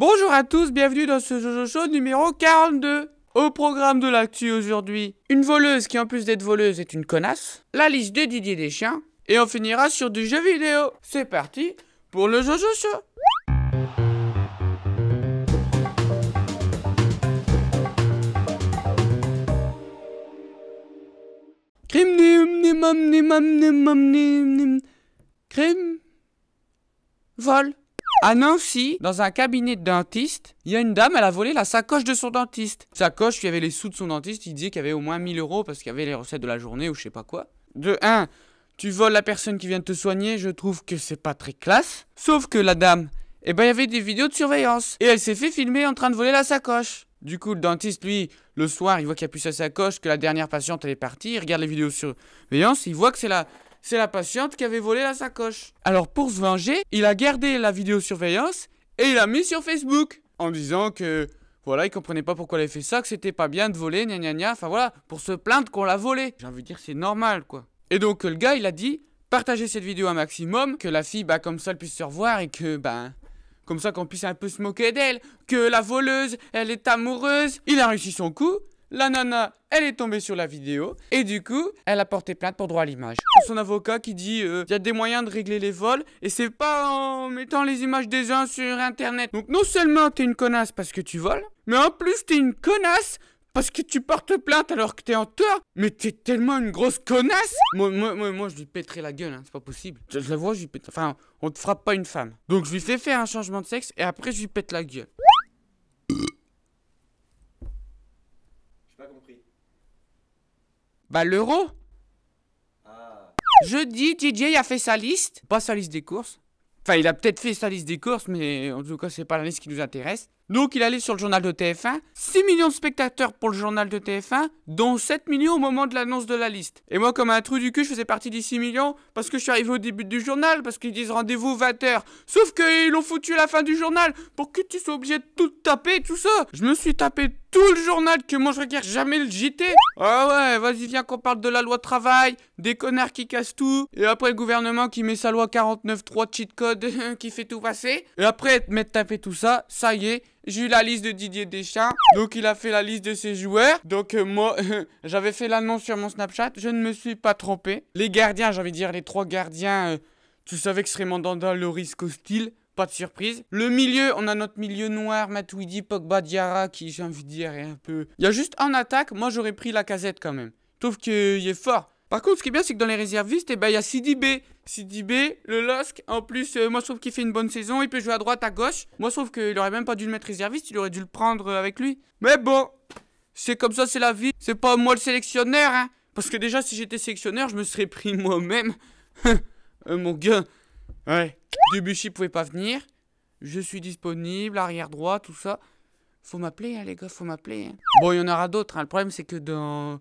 Bonjour à tous, bienvenue dans ce Jojo Show numéro 42. Au programme de l'actu aujourd'hui, une voleuse qui en plus d'être voleuse est une connasse, la liste de Didier Deschamps, et on finira sur du jeu vidéo. C'est parti pour le Jojo Show. Crime. Vol. À Nancy, dans un cabinet de dentiste, il y a une dame, elle a volé la sacoche de son dentiste. Sacoche, il y avait les sous de son dentiste, il disait qu'il y avait au moins 1000 € parce qu'il y avait les recettes de la journée ou je sais pas quoi. De 1, tu voles la personne qui vient de te soigner, je trouve que c'est pas très classe. Sauf que la dame, il y avait des vidéos de surveillance. Et elle s'est fait filmer en train de voler la sacoche. Du coup, le dentiste, lui, le soir, il voit qu'il n'y a plus sa sacoche, que la dernière patiente, elle est partie, il regarde les vidéos de surveillance, il voit que c'est la patiente qui avait volé la sacoche. Alors pour se venger, il a gardé la vidéosurveillance et il l'a mis sur Facebook. En disant que, voilà, il comprenait pas pourquoi elle avait fait ça, que c'était pas bien de voler, gna gna gna. Enfin voilà, pour se plaindre qu'on l'a volé. J'ai envie de dire, c'est normal quoi. Et donc le gars, il a dit, partagez cette vidéo un maximum, que la fille, comme ça, elle puisse se revoir et que, comme ça qu'on puisse un peu se moquer d'elle. Que la voleuse, elle est amoureuse. Il a réussi son coup. La nana, elle est tombée sur la vidéo et du coup, elle a porté plainte pour droit à l'image. Son avocat qui dit y a des moyens de régler les vols et c'est pas en mettant les images des uns sur internet. Donc non seulement t'es une connasse parce que tu voles, mais en plus t'es une connasse parce que tu portes plainte alors que t'es en tort. Mais t'es tellement une grosse connasse. Moi je lui pèterai la gueule, hein, c'est pas possible. Je la vois, je lui pète. Enfin, on te frappe pas une femme. Donc je lui fais faire un changement de sexe et après je lui pète la gueule. L'euro. Jeudi, DJ a fait sa liste. Pas sa liste des courses. Enfin, il a peut-être fait sa liste des courses, mais en tout cas, c'est pas la liste qui nous intéresse. Donc, il allait sur le journal de TF1. 6 millions de spectateurs pour le journal de TF1, dont 7 millions au moment de l'annonce de la liste. Et moi, comme un trou du cul, je faisais partie des 6 millions parce que je suis arrivé au début du journal, parce qu'ils disent rendez-vous 20h. Sauf qu'ils l'ont foutu à la fin du journal pour que tu sois obligé de tout taper, tout ça. Je me suis tapé tout le journal que moi je regarde jamais le JT. Ah ouais, vas-y, viens qu'on parle de la loi travail, des connards qui cassent tout, et après le gouvernement qui met sa loi 49.3 cheat code qui fait tout passer. Et après m'être tapé tout ça, ça y est, j'ai eu la liste de Didier Deschamps. Donc il a fait la liste de ses joueurs. Donc moi, j'avais fait l'annonce sur mon Snapchat, je ne me suis pas trompé. Les gardiens, j'ai envie de dire les 3 gardiens, tu savais que ce serait Mandanda, Loris, Costil. Pas de surprise. Le milieu, on a notre milieu noir, Matuidi, Pogba, Diarra, qui, j'ai envie de dire, est un peu... Il y a juste en attaque, moi j'aurais pris Lacazette quand même. Je trouve qu'il est fort. Par contre, ce qui est bien, c'est que dans les réservistes, il y a Sidibé. Sidibé, le LOSC, en plus, moi je trouve qu'il fait une bonne saison, il peut jouer à droite, à gauche. Moi je trouve qu'il aurait même pas dû le mettre réserviste, il aurait dû le prendre avec lui. Mais bon, c'est comme ça, c'est la vie. C'est pas moi le sélectionneur, hein. Parce que déjà, si j'étais sélectionneur, je me serais pris moi-même. Mon gars. Ouais. Debuchy pouvait pas venir. Je suis disponible, arrière droit, tout ça. Faut m'appeler, hein, les gars, faut m'appeler. Hein. Bon, il y en aura d'autres. Hein. Le problème, c'est que dans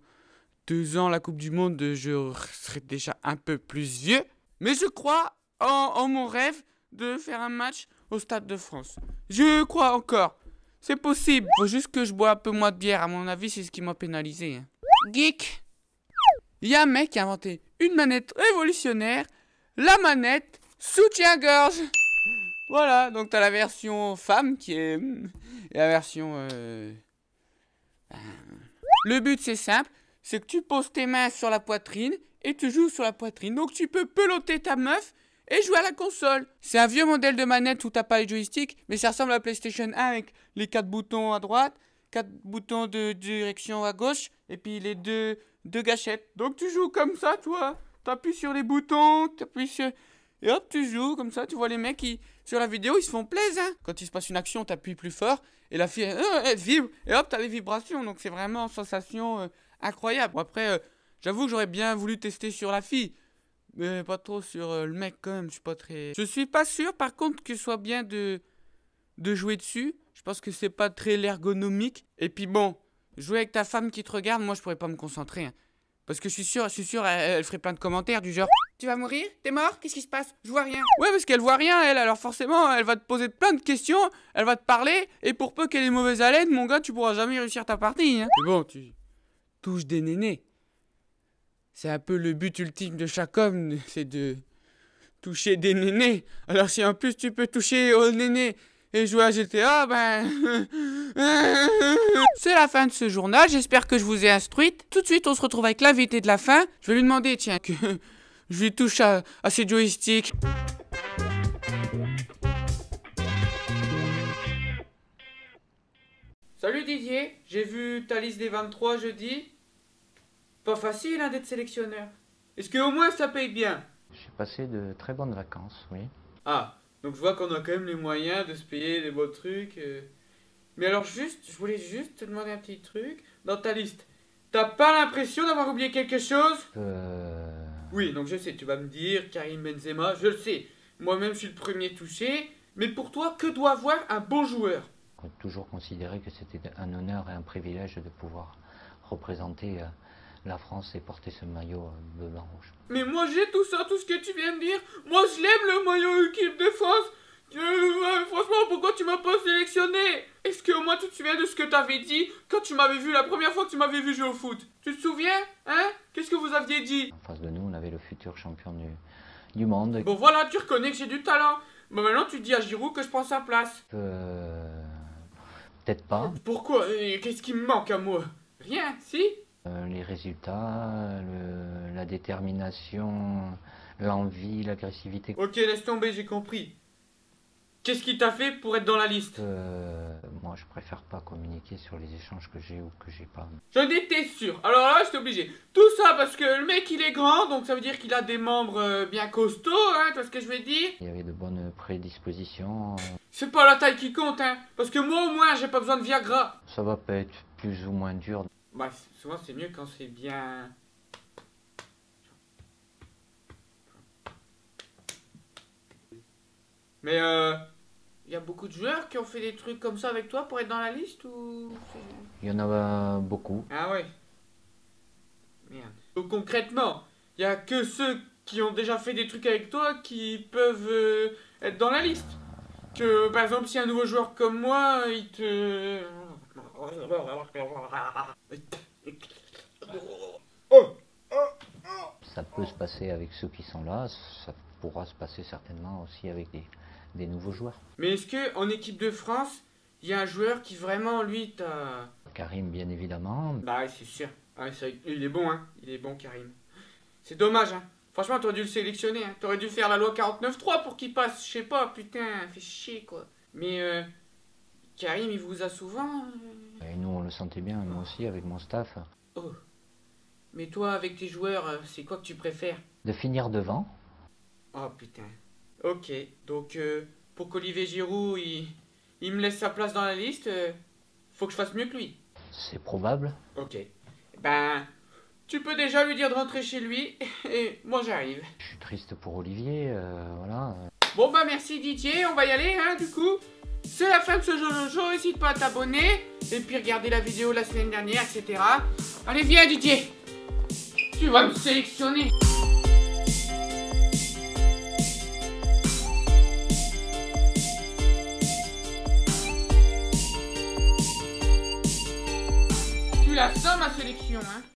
2 ans, la Coupe du Monde, je serai déjà un peu plus vieux. Mais je crois en mon rêve de faire un match au Stade de France. Je crois encore. C'est possible. Faut juste que je bois un peu moins de bière. À mon avis, c'est ce qui m'a pénalisé. Hein. Geek. Il y a un mec qui a inventé une manette révolutionnaire. La manette soutien-gorge. Voilà, donc t'as la version femme qui est... Et la version... Le but c'est simple, c'est que tu poses tes mains sur la poitrine et tu joues sur la poitrine. Donc tu peux peloter ta meuf et jouer à la console. C'est un vieux modèle de manette où t'as pas les joysticks, mais ça ressemble à la PlayStation 1 avec les 4 boutons à droite, 4 boutons de direction à gauche et puis les deux gâchettes. Donc tu joues comme ça, toi. T'appuies sur les boutons, t'appuies sur... Et hop, tu joues comme ça, tu vois les mecs qui, sur la vidéo, ils se font plaisir. Hein. Quand il se passe une action, t'appuies plus fort et la fille, elle vibre. Et hop, t'as les vibrations. Donc c'est vraiment une sensation incroyable. Bon, après, j'avoue que j'aurais bien voulu tester sur la fille. Mais pas trop sur le mec quand même, je suis pas très... Je suis pas sûr par contre que ce soit bien de jouer dessus. Je pense que c'est pas très ergonomique. Et puis bon, jouer avec ta femme qui te regarde, moi je pourrais pas me concentrer. Hein. Parce que je suis sûr, elle ferait plein de commentaires du genre... Tu vas mourir? T'es mort? Qu'est-ce qui se passe? Je vois rien. Ouais, parce qu'elle voit rien, elle. Alors forcément, elle va te poser plein de questions, elle va te parler, et pour peu qu'elle ait mauvaise haleine, mon gars, tu pourras jamais réussir ta partie. Hein. Mais bon, tu touches des nénés. C'est un peu le but ultime de chaque homme, c'est de toucher des nénés. Alors si en plus tu peux toucher aux nénés et jouer à GTA, ben... C'est la fin de ce journal, j'espère que je vous ai instruite. Tout de suite, on se retrouve avec l'invité de la fin. Je vais lui demander, tiens, que je lui touche à ses joysticks. Salut Didier, j'ai vu ta liste des 23 jeudi. Pas facile hein, d'être sélectionneur. Est-ce qu'au moins ça paye bien? J'ai passé de très bonnes vacances, oui. Ah, donc je vois qu'on a quand même les moyens de se payer des beaux trucs. Mais alors je voulais juste te demander un petit truc. Dans ta liste, t'as pas l'impression d'avoir oublié quelque chose? Oui, donc je sais, tu vas me dire Karim Benzema, je le sais. Moi-même je suis le premier touché. Mais pour toi, que doit avoir un bon joueur? J'ai toujours considéré que c'était un honneur et un privilège de pouvoir représenter la France et porter ce maillot bleu, blanc, rouge. Mais moi j'ai tout ça, tout ce que tu viens de dire. Moi je l'aime le maillot équipe de France. Franchement, pourquoi tu m'as pas sélectionné? Est-ce que au moins tu te souviens de ce que t'avais dit quand tu m'avais vu la première fois que tu m'avais vu jouer au foot? Tu te souviens? Hein? Qu'est-ce que vous aviez dit? En face de nous, on avait le futur champion du monde. Bon voilà, tu reconnais que j'ai du talent. Bon maintenant tu dis à Giroud que je prends sa place. Peut-être pas. Pourquoi? Qu'est-ce qui me manque à moi? Rien, si? Les résultats, la détermination, l'envie, l'agressivité. Ok, laisse tomber, j'ai compris. Qu'est-ce qui t'a fait pour être dans la liste? Moi, je préfère pas communiquer sur les échanges que j'ai ou que j'ai pas. J'en étais sûr. Alors là, j'étais obligé. Tout ça parce que le mec, il est grand, donc ça veut dire qu'il a des membres bien costauds, hein, tu vois ce que je veux dire? Il y avait de bonnes prédispositions. C'est pas la taille qui compte, hein, parce que moi, au moins, j'ai pas besoin de Viagra. Ça va pas être plus ou moins dur. Bah, souvent, c'est mieux quand c'est bien... Mais y a beaucoup de joueurs qui ont fait des trucs comme ça avec toi pour être dans la liste ou... Il y en a beaucoup. Ah ouais. Merde. Donc concrètement, y a que ceux qui ont déjà fait des trucs avec toi qui peuvent être dans la liste. Que par exemple, si un nouveau joueur comme moi, il te... Ça peut se passer avec ceux qui sont là, ça pourra se passer certainement aussi avec des nouveaux joueurs. Mais est-ce que en équipe de France, il y a un joueur qui vraiment, lui, t'a... Karim, bien évidemment. Bah ouais, c'est sûr. Ouais, il est bon, hein. Il est bon, Karim. C'est dommage, hein. Franchement, t'aurais dû le sélectionner, hein. T'aurais dû faire la loi 49.3 pour qu'il passe. Je sais pas, putain, fait chier, quoi. Mais, Karim, il vous a souvent... Et nous, on le sentait bien, moi aussi, avec mon staff. Oh. Mais toi, avec tes joueurs, c'est quoi que tu préfères? De finir devant. Oh, putain. Ok, donc, pour qu'Olivier Giroud, il me laisse sa place dans la liste, faut que je fasse mieux que lui. C'est probable. Ok. Ben, tu peux déjà lui dire de rentrer chez lui, et moi j'arrive. Je suis triste pour Olivier, voilà. Bon bah merci Didier, on va y aller, hein, du coup. C'est la fin de ce jeu, n'hésite pas à t'abonner, et puis regarder la vidéo la semaine dernière, etc. Allez, viens Didier. Tu vas me sélectionner. Tu la sens ma sélection, hein.